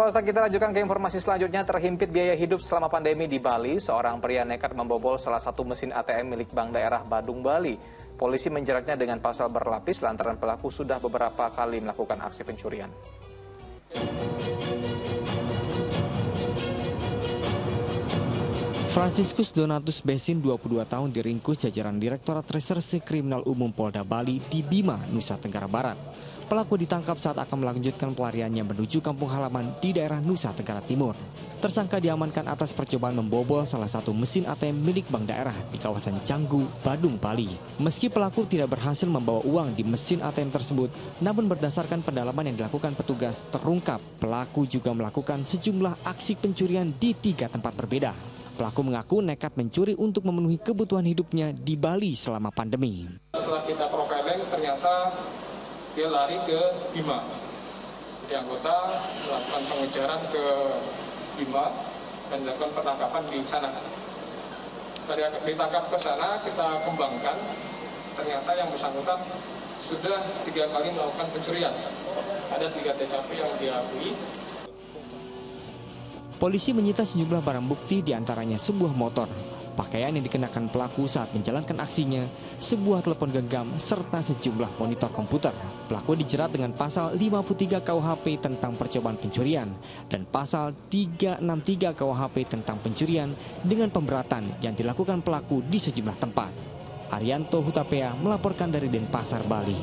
Ustaz, kita lanjutkan ke informasi selanjutnya. Terhimpit biaya hidup selama pandemi di Bali, seorang pria nekat membobol salah satu mesin ATM milik Bank Daerah Badung, Bali. Polisi menjeratnya dengan pasal berlapis lantaran pelaku sudah beberapa kali melakukan aksi pencurian. Franciscus Donatus Besin, 22 tahun, diringkus jajaran Direktorat Reserse Kriminal Umum Polda Bali di Bima, Nusa Tenggara Barat. Pelaku ditangkap saat akan melanjutkan pelariannya menuju kampung halaman di daerah Nusa Tenggara Timur. Tersangka diamankan atas percobaan membobol salah satu mesin ATM milik Bank Daerah di kawasan Canggu, Badung, Bali. Meski pelaku tidak berhasil membawa uang di mesin ATM tersebut, namun berdasarkan pendalaman yang dilakukan petugas, terungkap pelaku juga melakukan sejumlah aksi pencurian di 3 tempat berbeda. Pelaku mengaku nekat mencuri untuk memenuhi kebutuhan hidupnya di Bali selama pandemi. Setelah kita profiling, ternyata dia lari ke Bima. Jadi anggota melakukan pengejaran ke Bima dan melakukan penangkapan di sana. Dari ditangkap ke sana, kita kembangkan. Ternyata yang bersangkutan sudah 3 kali melakukan pencurian. Ada 3 TKP yang diakui. Polisi menyita sejumlah barang bukti, diantaranya sebuah motor, pakaian yang dikenakan pelaku saat menjalankan aksinya, sebuah telepon genggam, serta sejumlah monitor komputer. Pelaku dijerat dengan pasal 53 KUHP tentang percobaan pencurian dan pasal 363 KUHP tentang pencurian dengan pemberatan yang dilakukan pelaku di sejumlah tempat. Arianto Hutapea melaporkan dari Denpasar, Bali.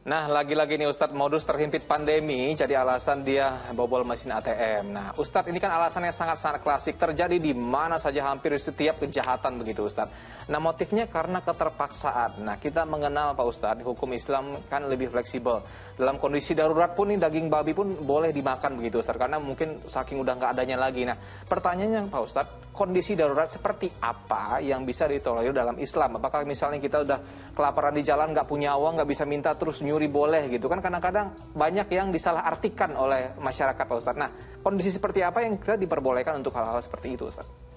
Nah, lagi-lagi nih Ustadz, modus terhimpit pandemi jadi alasan dia bobol mesin ATM. Nah, Ustadz, ini kan alasan yang sangat-sangat klasik, terjadi di mana saja, hampir setiap kejahatan begitu Ustadz. Nah, motifnya karena keterpaksaan. Nah, kita mengenal Pak Ustadz, hukum Islam kan lebih fleksibel. Dalam kondisi darurat pun nih, daging babi pun boleh dimakan begitu Ustadz, karena mungkin saking udah nggak adanya lagi. Nah, pertanyaannya Pak Ustadz, kondisi darurat seperti apa yang bisa ditolerir dalam Islam? Apakah misalnya kita udah kelaparan di jalan, nggak punya uang, nggak bisa minta, terus nyuri boleh gitu kan? Kadang-kadang banyak yang disalahartikan oleh masyarakat Pak Ustadz. Nah, kondisi seperti apa yang kita diperbolehkan untuk hal-hal seperti itu Ustadz?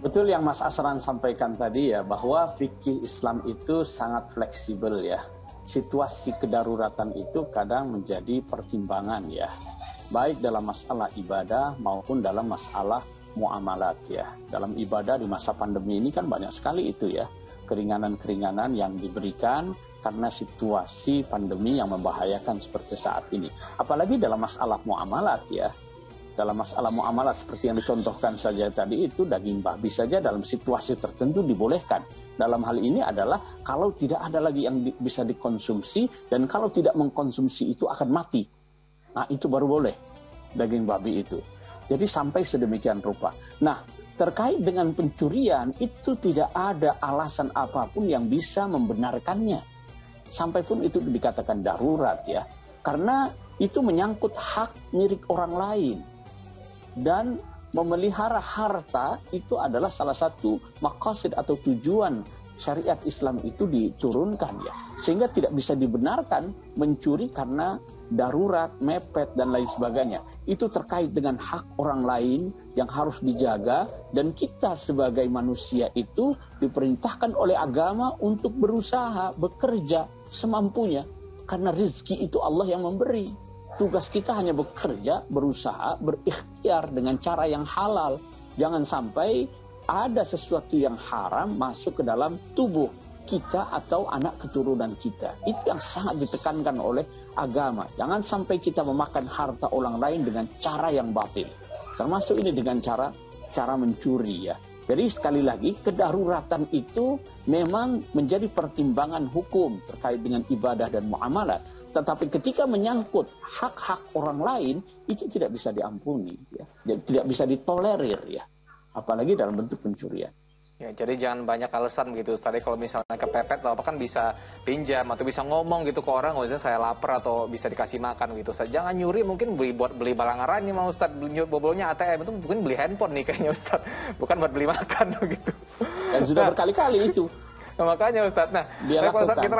Betul yang Mas Asran sampaikan tadi ya, bahwa fikih Islam itu sangat fleksibel ya. Situasi kedaruratan itu kadang menjadi pertimbangan ya, baik dalam masalah ibadah maupun dalam masalah muamalat ya. Dalam ibadah di masa pandemi ini kan banyak sekali itu ya, keringanan-keringanan yang diberikan karena situasi pandemi yang membahayakan seperti saat ini. Apalagi dalam masalah muamalat ya. Dalam masalah muamalat seperti yang dicontohkan saja tadi itu, daging babi saja dalam situasi tertentu dibolehkan. Dalam hal ini adalah kalau tidak ada lagi yang bisa dikonsumsi dan kalau tidak mengkonsumsi itu akan mati. Nah, itu baru boleh daging babi itu. Jadi sampai sedemikian rupa. Nah, terkait dengan pencurian itu tidak ada alasan apapun yang bisa membenarkannya. Sampai pun itu dikatakan darurat ya. Karena itu menyangkut hak milik orang lain. Dan memelihara harta itu adalah salah satu maqasid atau tujuan syariat Islam itu diturunkan ya. Sehingga tidak bisa dibenarkan mencuri karena darurat, mepet, dan lain sebagainya. Itu terkait dengan hak orang lain yang harus dijaga, dan kita sebagai manusia itu diperintahkan oleh agama untuk berusaha, bekerja semampunya. Karena rezeki itu Allah yang memberi. Tugas kita hanya bekerja, berusaha, berikhtiar dengan cara yang halal. Jangan sampai ada sesuatu yang haram masuk ke dalam tubuh kita atau anak keturunan kita. Itu yang sangat ditekankan oleh agama. Jangan sampai kita memakan harta orang lain dengan cara yang batil. Termasuk ini dengan cara mencuri ya. Jadi sekali lagi, kedaruratan itu memang menjadi pertimbangan hukum terkait dengan ibadah dan muamalat. Tetapi ketika menyangkut hak-hak orang lain, itu tidak bisa diampuni, ya. Jadi tidak bisa ditolerir, ya. Apalagi dalam bentuk pencurian. Ya, jadi jangan banyak alasan begitu Ustaz. Kalau misalnya kepepet atau apa kan bisa pinjam atau bisa ngomong gitu ke orang, misalnya saya lapar atau bisa dikasih makan gitu Ustaz. Jangan nyuri, mungkin beli barang arah ini mau Ustaz, bobolnya ATM itu mungkin beli handphone nih kayaknya Ustaz. Bukan buat beli makan gitu. Dan sudah berkali-kali itu. Nah, makanya Ustaz. Nah, dia lakukan. Ustaz, kita